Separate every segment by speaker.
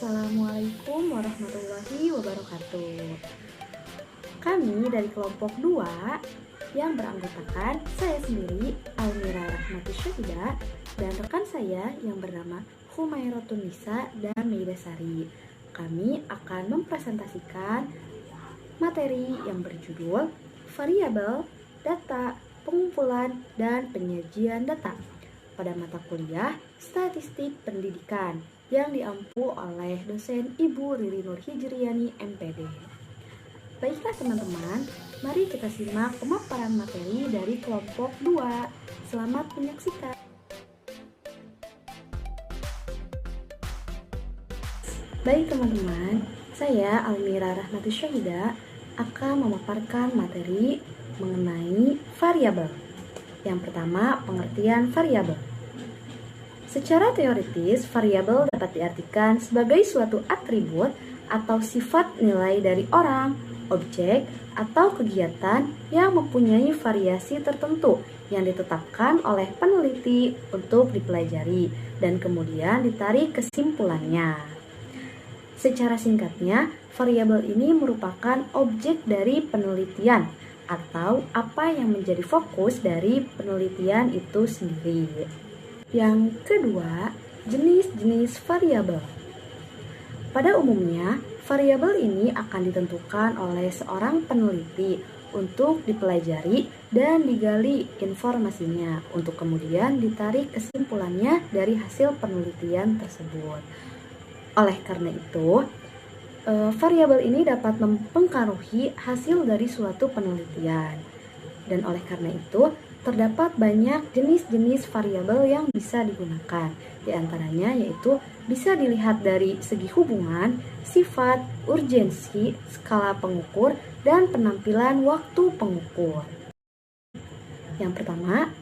Speaker 1: Assalamualaikum warahmatullahi wabarakatuh. Kami dari kelompok 2 yang beranggotakan saya sendiri, Almira Rahmati Syahida, dan rekan saya yang bernama Humayratun Nisa dan Meida Sari. Kami akan mempresentasikan materi yang berjudul variabel, data, pengumpulan, dan penyajian data pada mata kuliah Statistik Pendidikan yang diampu oleh dosen Ibu Riri Nur Hijriani MPD. Baiklah teman-teman, mari kita simak pemaparan materi dari kelompok 2. Selamat menyaksikan. Baik teman-teman, saya Almira Rahmati Syahida akan memaparkan materi mengenai variabel. Yang pertama, pengertian variabel. Secara teoritis, variabel dapat diartikan sebagai suatu atribut atau sifat nilai dari orang, objek, atau kegiatan yang mempunyai variasi tertentu yang ditetapkan oleh peneliti untuk dipelajari dan kemudian ditarik kesimpulannya. Secara singkatnya, variabel ini merupakan objek dari penelitian atau apa yang menjadi fokus dari penelitian itu sendiri. Yang kedua, jenis-jenis variabel. Pada umumnya, variabel ini akan ditentukan oleh seorang peneliti untuk dipelajari dan digali informasinya untuk kemudian ditarik kesimpulannya dari hasil penelitian tersebut. Oleh karena itu, variabel ini dapat mempengaruhi hasil dari suatu penelitian. Dan oleh karena itu, terdapat banyak jenis-jenis variabel yang bisa digunakan. Di antaranya yaitu bisa dilihat dari segi hubungan, sifat, urgensi, skala pengukur, dan penampilan waktu pengukur. Yang pertama,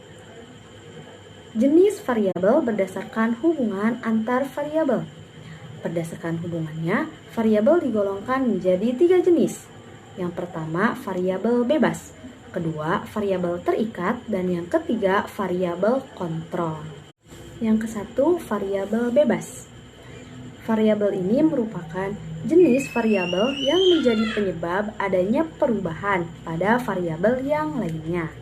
Speaker 1: jenis variabel berdasarkan hubungan antar variabel. Berdasarkan hubungannya, variabel digolongkan menjadi 3 jenis. Yang pertama, variabel bebas. Kedua, variabel terikat, dan yang ketiga, variabel kontrol. Yang kesatu, variabel bebas. Variabel ini merupakan jenis variabel yang menjadi penyebab adanya perubahan pada variabel yang lainnya.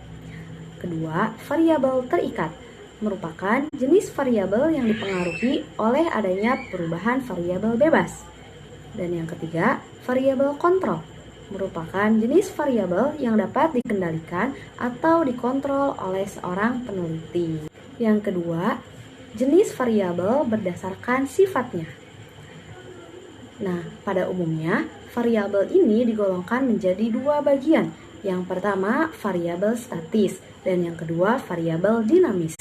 Speaker 1: Kedua, variabel terikat merupakan jenis variabel yang dipengaruhi oleh adanya perubahan variabel bebas. Dan yang ketiga, variabel kontrol merupakan jenis variabel yang dapat dikendalikan atau dikontrol oleh seorang peneliti. Yang kedua, jenis variabel berdasarkan sifatnya. Nah, pada umumnya, variabel ini digolongkan menjadi 2 bagian. Yang pertama, variabel statis, dan yang kedua, variabel dinamis.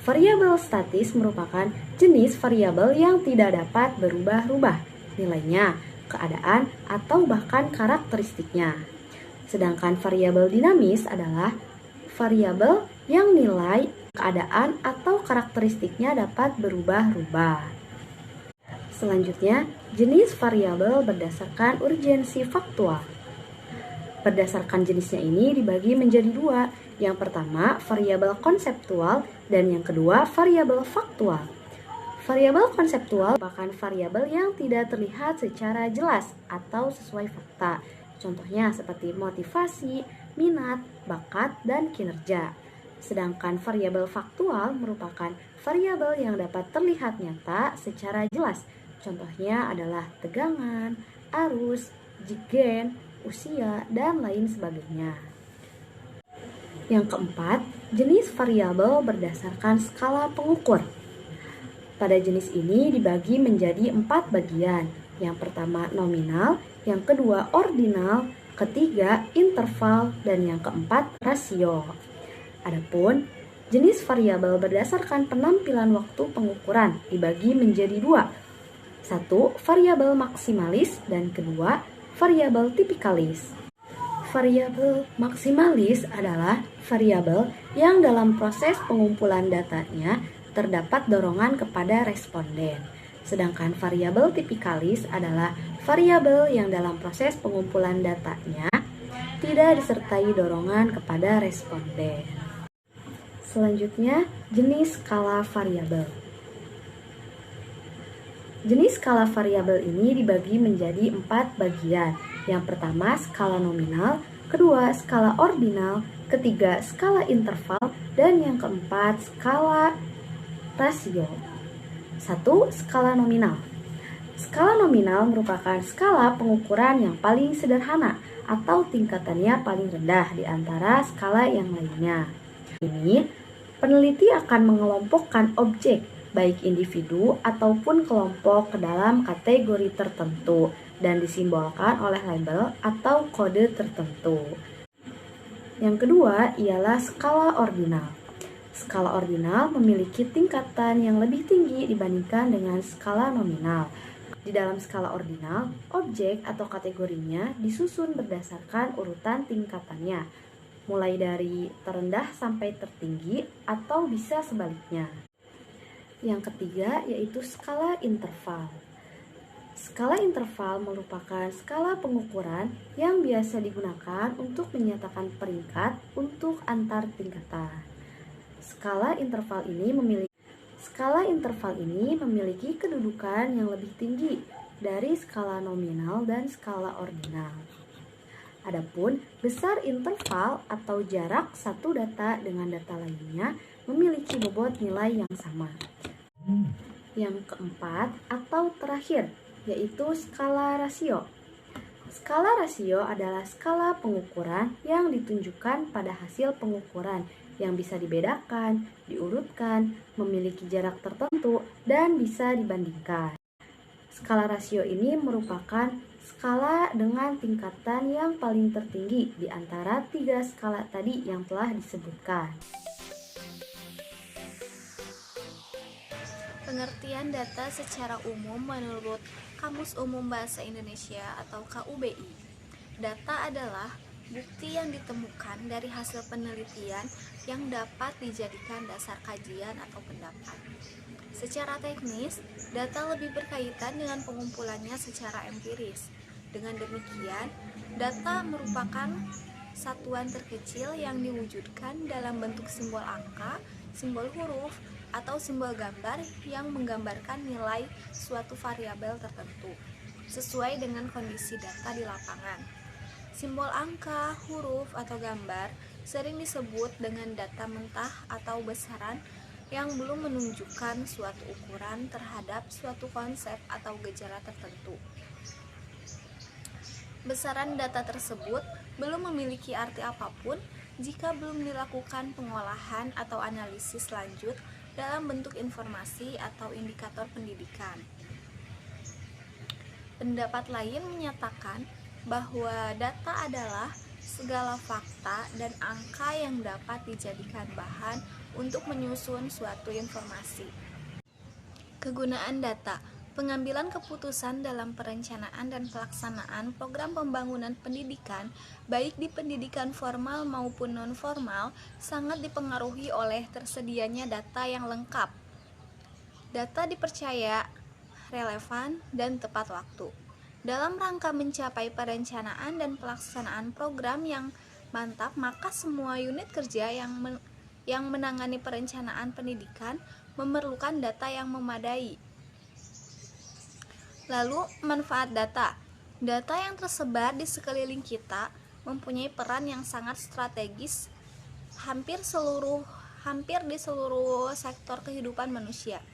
Speaker 1: Variabel statis merupakan jenis variabel yang tidak dapat berubah-ubah nilainya, keadaan, atau bahkan karakteristiknya. Sedangkan variabel dinamis adalah variabel yang nilai, keadaan, atau karakteristiknya dapat berubah-ubah. Selanjutnya, jenis variabel berdasarkan urgensi faktual. Berdasarkan jenisnya ini dibagi menjadi 2. Yang pertama, variabel konseptual, dan yang kedua, variabel faktual. Variabel konseptual merupakan variabel yang tidak terlihat secara jelas atau sesuai fakta. Contohnya seperti motivasi, minat, bakat, dan kinerja. Sedangkan variabel faktual merupakan variabel yang dapat terlihat nyata secara jelas. Contohnya adalah tegangan, arus, gen, usia, dan lain sebagainya. Yang keempat, jenis variabel berdasarkan skala pengukur. Pada jenis ini dibagi menjadi 4 bagian. Yang pertama nominal, yang kedua ordinal, ketiga interval, dan yang keempat rasio. Adapun jenis variabel berdasarkan penampilan waktu pengukuran dibagi menjadi 2. 1. Variabel maksimalis, dan kedua variabel tipikalis. Variabel maksimalis adalah variabel yang dalam proses pengumpulan datanya terdapat dorongan kepada responden. Sedangkan variabel tipikalis adalah variabel yang dalam proses pengumpulan datanya tidak disertai dorongan kepada responden. Selanjutnya, jenis skala variabel. Jenis skala variabel ini dibagi menjadi 4 bagian. Yang pertama skala nominal, kedua skala ordinal, ketiga skala interval, dan yang keempat skala rasio. 1. Skala nominal. Skala nominal merupakan skala pengukuran yang paling sederhana atau tingkatannya paling rendah di antara skala yang lainnya. Ini, peneliti akan mengelompokkan objek, baik individu ataupun kelompok ke dalam kategori tertentu dan disimbolkan oleh label atau kode tertentu. Yang kedua ialah skala ordinal. Skala ordinal memiliki tingkatan yang lebih tinggi dibandingkan dengan skala nominal. Di dalam skala ordinal, objek atau kategorinya disusun berdasarkan urutan tingkatannya, mulai dari terendah sampai tertinggi atau bisa sebaliknya. Yang ketiga yaitu skala interval. Skala interval merupakan skala pengukuran yang biasa digunakan untuk menyatakan peringkat untuk antar tingkatan. Skala interval ini memiliki kedudukan yang lebih tinggi dari skala nominal dan skala ordinal. Adapun besar interval atau jarak satu data dengan data lainnya memiliki bobot nilai yang sama. Yang keempat atau terakhir yaitu skala rasio. Skala rasio adalah skala pengukuran yang ditunjukkan pada hasil pengukuran yang bisa dibedakan, diurutkan, memiliki jarak tertentu, dan bisa dibandingkan. Skala rasio ini merupakan skala dengan tingkatan yang paling tertinggi di antara 3 skala tadi yang telah disebutkan.
Speaker 2: Pengertian data secara umum menurut Kamus Umum Bahasa Indonesia atau KUBI. Data adalah bukti yang ditemukan dari hasil penelitian yang dapat dijadikan dasar kajian atau pendapat. Secara teknis, data lebih berkaitan dengan pengumpulannya secara empiris. Dengan demikian, data merupakan satuan terkecil yang diwujudkan dalam bentuk simbol angka, simbol huruf, atau simbol gambar yang menggambarkan nilai suatu variabel tertentu, sesuai dengan kondisi data di lapangan. Simbol angka, huruf, atau gambar sering disebut dengan data mentah atau besaran yang belum menunjukkan suatu ukuran terhadap suatu konsep atau gejala tertentu. Besaran data tersebut belum memiliki arti apapun jika belum dilakukan pengolahan atau analisis lanjut dalam bentuk informasi atau indikator pendidikan. Pendapat lain menyatakan bahwa data adalah segala fakta dan angka yang dapat dijadikan bahan untuk menyusun suatu informasi. Kegunaan data, pengambilan keputusan dalam perencanaan dan pelaksanaan program pembangunan pendidikan, baik di pendidikan formal maupun non-formal, sangat dipengaruhi oleh tersedianya data yang lengkap. Data dipercaya, relevan, dan tepat waktu. Dalam rangka mencapai perencanaan dan pelaksanaan program yang mantap, maka semua unit kerja yang menangani perencanaan pendidikan memerlukan data yang memadai. Lalu, manfaat data. Data yang tersebar di sekeliling kita mempunyai peran yang sangat strategis hampir di seluruh sektor kehidupan manusia.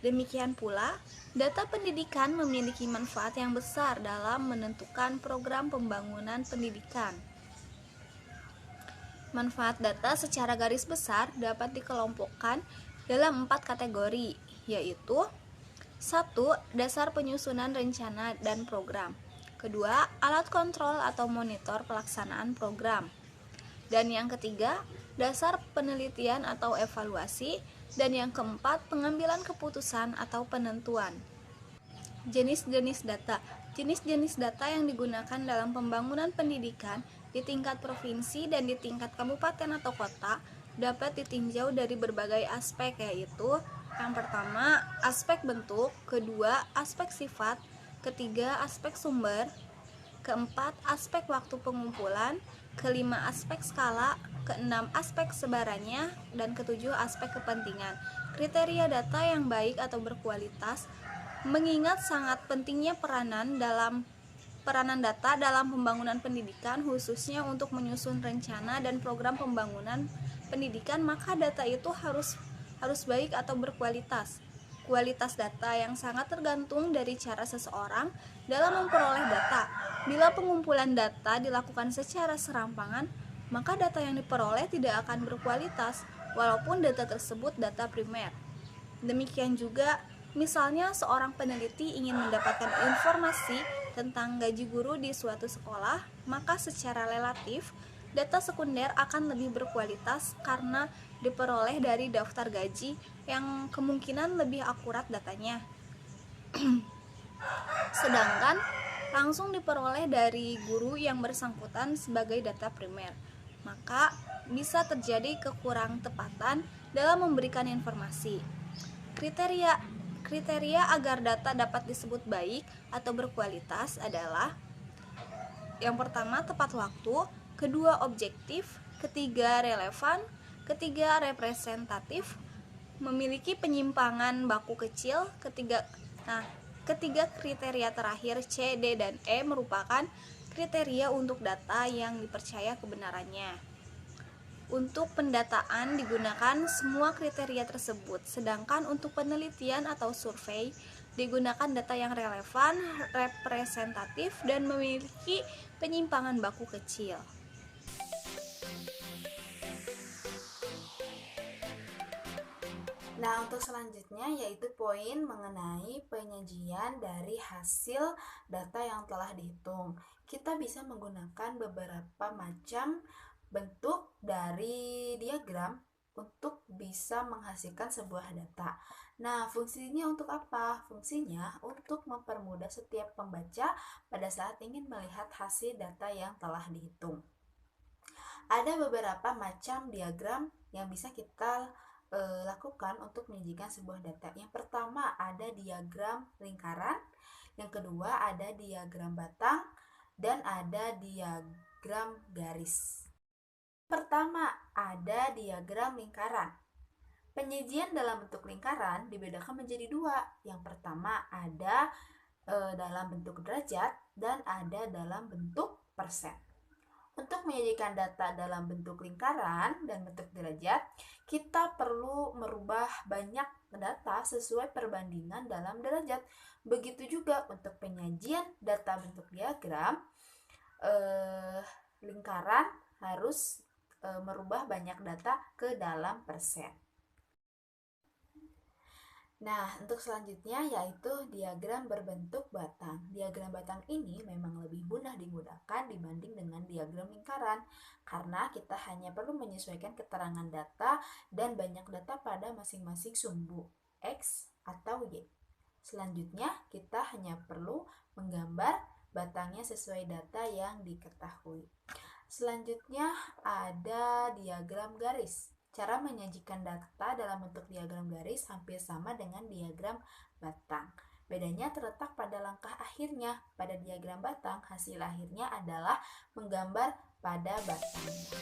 Speaker 2: Demikian pula, data pendidikan memiliki manfaat yang besar dalam menentukan program pembangunan pendidikan. Manfaat data secara garis besar dapat dikelompokkan dalam 4 kategori, yaitu 1. Dasar penyusunan rencana dan program. Kedua, alat kontrol atau monitor pelaksanaan program. Dan yang ketiga, dasar penelitian atau evaluasi. Dan yang keempat, pengambilan keputusan atau penentuan. Jenis-jenis data. Jenis-jenis data yang digunakan dalam pembangunan pendidikan di tingkat provinsi dan di tingkat kabupaten atau kota dapat ditinjau dari berbagai aspek, yaitu yang pertama, aspek bentuk, kedua, aspek sifat, ketiga, aspek sumber, keempat, aspek waktu pengumpulan, kelima, aspek skala, keenam, aspek sebarannya, dan ketujuh, aspek kepentingan. Kriteria data yang baik atau berkualitas Mengingat sangat pentingnya peranan data dalam pembangunan pendidikan, khususnya untuk menyusun rencana dan program pembangunan pendidikan, maka data itu harus baik atau berkualitas. Kualitas data yang sangat tergantung dari cara seseorang dalam memperoleh data. Bila pengumpulan data dilakukan secara serampangan, maka data yang diperoleh tidak akan berkualitas, walaupun data tersebut data primer. Demikian juga, misalnya seorang peneliti ingin mendapatkan informasi tentang gaji guru di suatu sekolah, maka secara relatif data sekunder akan lebih berkualitas karena diperoleh dari daftar gaji yang kemungkinan lebih akurat datanya. Sedangkan langsung diperoleh dari guru yang bersangkutan sebagai data primer, maka bisa terjadi kekurang tepatan dalam memberikan informasi. Kriteria agar data dapat disebut baik atau berkualitas adalah: yang pertama, tepat waktu; kedua, objektif; ketiga, relevan; ketiga, representatif; memiliki penyimpangan baku kecil; ketiga kriteria terakhir C, D, dan E merupakan kriteria untuk data yang dipercaya kebenarannya. Untuk pendataan digunakan semua kriteria tersebut, sedangkan untuk penelitian atau survei digunakan data yang relevan, representatif, dan memiliki penyimpangan baku kecil.
Speaker 1: Nah, untuk selanjutnya yaitu poin mengenai penyajian dari hasil data yang telah dihitung. Kita bisa menggunakan beberapa macam bentuk dari diagram untuk bisa menghasilkan sebuah data. Nah, fungsinya untuk apa? Fungsinya untuk mempermudah setiap pembaca pada saat ingin melihat hasil data yang telah dihitung. Ada beberapa macam diagram yang bisa kita lakukan untuk menyajikan sebuah data. Yang pertama ada diagram lingkaran, yang kedua ada diagram batang, dan ada diagram garis. Pertama ada diagram lingkaran. Penyajian dalam bentuk lingkaran dibedakan menjadi dua. Yang pertama ada dalam bentuk derajat dan ada dalam bentuk persen. Untuk menyajikan data dalam bentuk lingkaran dan bentuk derajat, kita perlu merubah banyak data sesuai perbandingan dalam derajat. Begitu juga untuk penyajian data bentuk diagram, lingkaran harus merubah banyak data ke dalam persen. Nah, untuk selanjutnya yaitu diagram berbentuk batang. Diagram batang ini memang lebih mudah digunakan dibanding dengan diagram lingkaran, karena kita hanya perlu menyesuaikan keterangan data dan banyak data pada masing-masing sumbu X atau Y. Selanjutnya, kita hanya perlu menggambar batangnya sesuai data yang diketahui. Selanjutnya ada diagram garis. Cara menyajikan data dalam bentuk diagram garis hampir sama dengan diagram batang. Bedanya terletak pada langkah akhirnya. Pada diagram batang, hasil akhirnya adalah menggambar pada batangnya.